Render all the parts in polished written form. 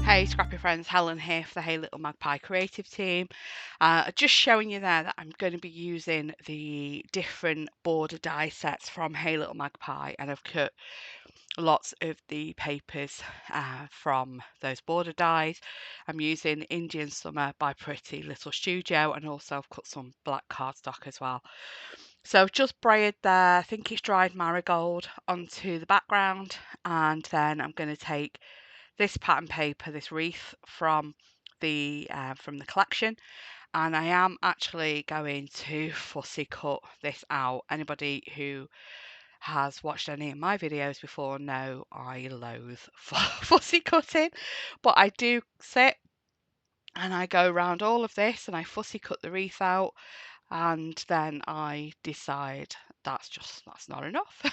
Hey scrappy friends, Helen here for the Hey Little Magpie creative team. Just showing you there that I'm going to be using the different border die sets from Hey Little Magpie, and I've cut lots of the papers from those border dies. I'm using Indian Summer by Pretty Little Studio, and also I've cut some black cardstock as well. So I've just braided there, I think it's dried marigold, onto the background, and then I'm going to take this pattern paper, this wreath from the collection, and I am actually going to fussy cut this out. Anybody who has watched any of my videos before know I loathe fussy cutting, but I do sit and I go around all of this and I fussy cut the wreath out, and then I decide that's not enough.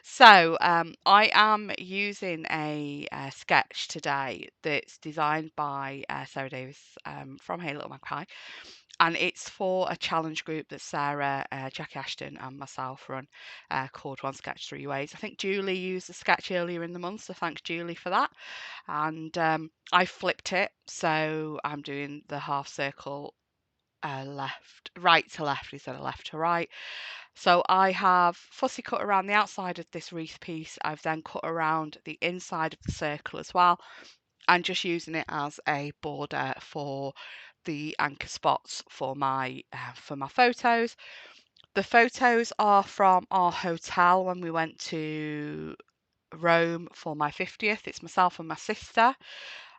So I am using a sketch today that's designed by Sarah Davis from Hey Little Magpie, and it's for a challenge group that Sarah, Jackie Ashton, and myself run, called One Sketch Three Ways. I think Julie used the sketch earlier in the month, so thanks Julie for that. And I flipped it, so I'm doing the half circle right to left instead of left to right. So I have fussy cut around the outside of this wreath piece. I've then cut around the inside of the circle as well, and just using it as a border for the anchor spots for my photos. The photos are from our hotel when we went to Rome for my 50th. It's myself and my sister,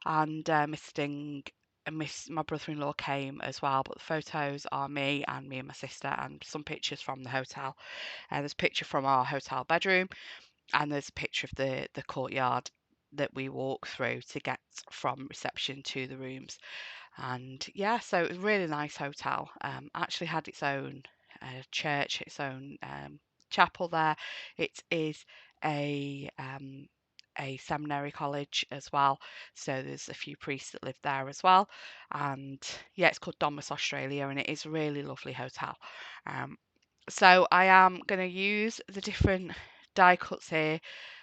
and Miss Sting and my brother-in-law came as well, but the photos are me and my sister, and some pictures from the hotel. There's a picture from our hotel bedroom, and there's a picture of the courtyard that we walk through to get from reception to the rooms. And yeah, so it was a really nice hotel. Actually had its own church, its own chapel there. It is a seminary college as well, so there's a few priests that live there as well. And yeah, it's called Domus Australia, and it is a really lovely hotel. So I am going to use the different die cuts here.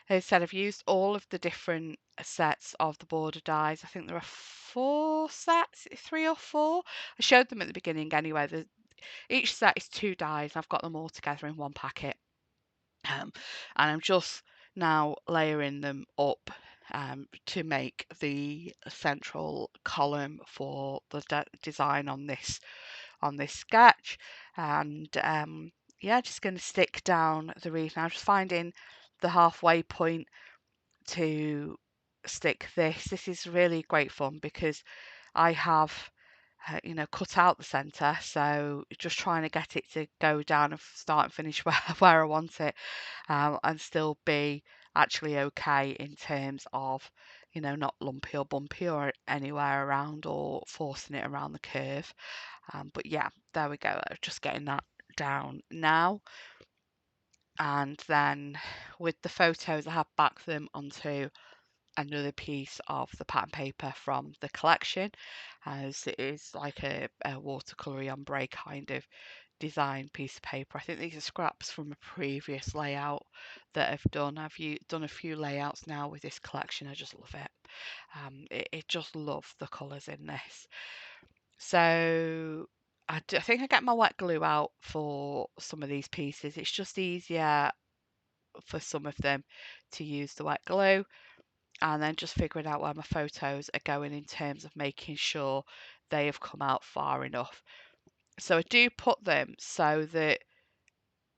As I said, I've used all of the different sets of the border dies. I think there are 4 sets, 3 or 4. I showed them at the beginning anyway. Each set is 2 dies, and I've got them all together in one packet. And I'm just now layering them up to make the central column for the design on this sketch. And yeah, just going to stick down the wreath now. Just finding the halfway point to stick this. This is really great fun because I have cut out the center, so just trying to get it to go down and start and finish where I want it, and still be actually okay in terms of not lumpy or bumpy or anywhere around or forcing it around the curve. But yeah, there we go. Just getting that down now. And then with the photos, I have backed them onto another piece of the pattern paper from the collection, as it is like a watercolour ombre kind of design piece of paper. I think these are scraps from a previous layout that I've done. Done a few layouts now with this collection. I just love it. It just love the colours in this. So I think I get my wet glue out for some of these pieces. It's just easier for some of them to use the wet glue, and then just figuring out where my photos are going in terms of making sure they have come out far enough. So I do put them so that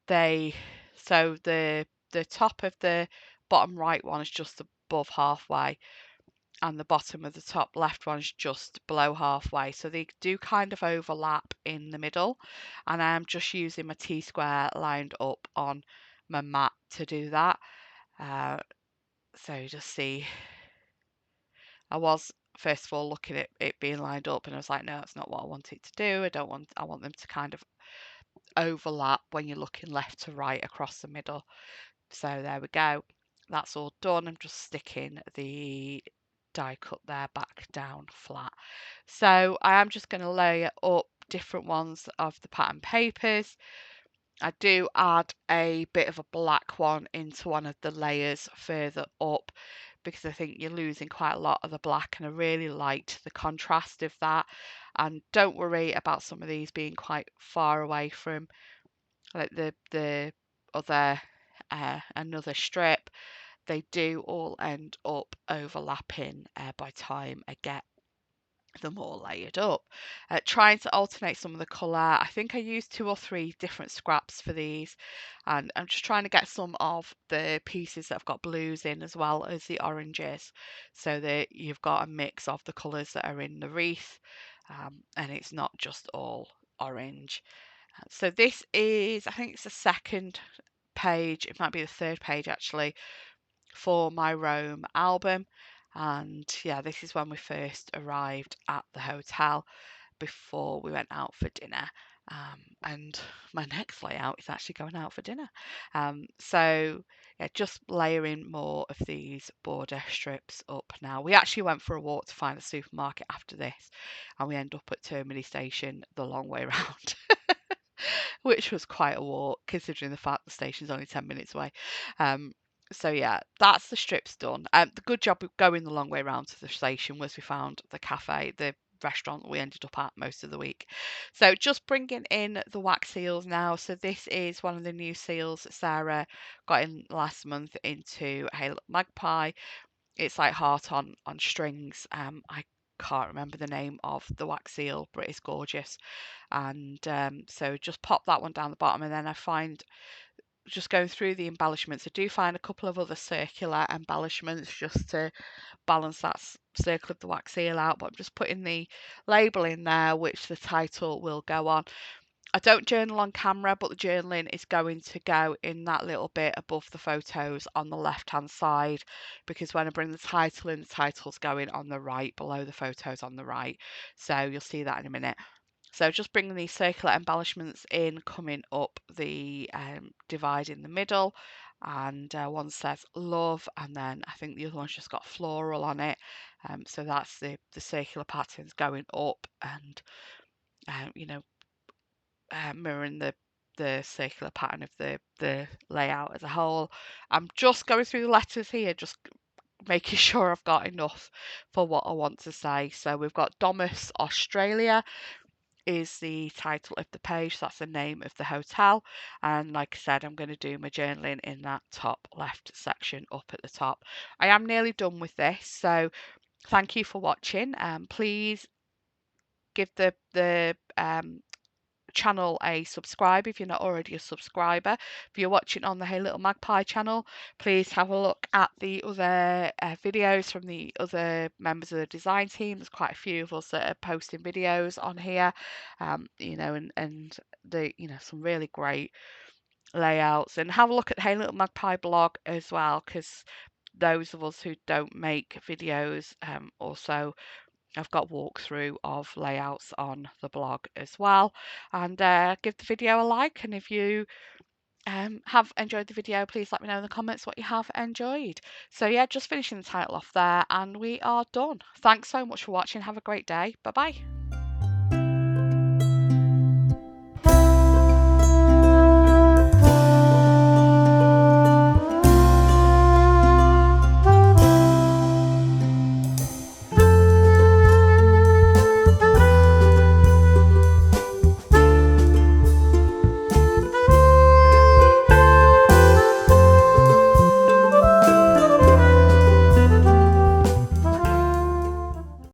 the top of the bottom right one is just above halfway, and the bottom of the top left one is just below halfway, so they do kind of overlap in the middle, and I'm just using my T-square lined up on my mat to do that. So you just see, I was first of all looking at it being lined up, and I was like, no, that's not what I want it to do. I want them to kind of overlap when you're looking left to right across the middle. So there we go. That's all done. I'm just sticking the die cut there back down flat. So I am just going to layer up different ones of the pattern papers. I do add a bit of a black one into one of the layers further up because I think you're losing quite a lot of the black, and I really liked the contrast of that. And don't worry about some of these being quite far away from like the other another strip. They do all end up overlapping by time I get them all layered up. Trying to alternate some of the colour. I think I used 2 or 3 different scraps for these, and I'm just trying to get some of the pieces that have got blues in as well as the oranges, so that you've got a mix of the colours that are in the wreath, and it's not just all orange. So this is, I think it's the second page, it might be the third page actually, for my Rome album. And yeah, this is when we first arrived at the hotel before we went out for dinner. And my next layout is actually going out for dinner. So yeah, just layering more of these border strips up now. We actually went for a walk to find a supermarket after this, and we end up at Termini Station the long way round. Which was quite a walk considering the fact the station's only 10 minutes away. Um, so yeah, that's the strips done. The good job of going the long way round to the station was we found the cafe, the restaurant that we ended up at most of the week. So just bringing in the wax seals now. So this is one of the new seals that Sarah got in last month into Hey Little Magpie. It's like heart on strings. I can't remember the name of the wax seal, but it's gorgeous. And so just pop that one down the bottom, and then I find just going through the embellishments, I do find a couple of other circular embellishments just to balance that circle of the wax seal out, but I'm just putting the label in there, which the title will go on. I don't journal on camera, but the journaling is going to go in that little bit above the photos on the left hand side, because when I bring the title in, the title's going on the right below the photos on the right. So you'll see that in a minute. So just bringing these circular embellishments in, coming up the divide in the middle, and one says love, and then I think the other one's just got floral on it. So that's the circular patterns going up, and you know, mirroring the circular pattern of the layout as a whole. I'm just going through the letters here, just making sure I've got enough for what I want to say. So we've got Domus Australia is the title of the page. So that's the name of the hotel. And like I said, I'm going to do my journaling in that top left section up at the top. I am nearly done with this. So thank you for watching. Please give the channel a subscribe if you're not already a subscriber. If you're watching on the Hey Little Magpie channel, please have a look at the other videos from the other members of the design team. There's quite a few of us that are posting videos on here, you know, and the, you know, some really great layouts. And have a look at Hey Little Magpie blog as well, because those of us who don't make videos also, I've got walkthrough of layouts on the blog as well. And give the video a like. And if you have enjoyed the video, please let me know in the comments what you have enjoyed. So yeah, just finishing the title off there, and we are done. Thanks so much for watching. Have a great day. Bye bye.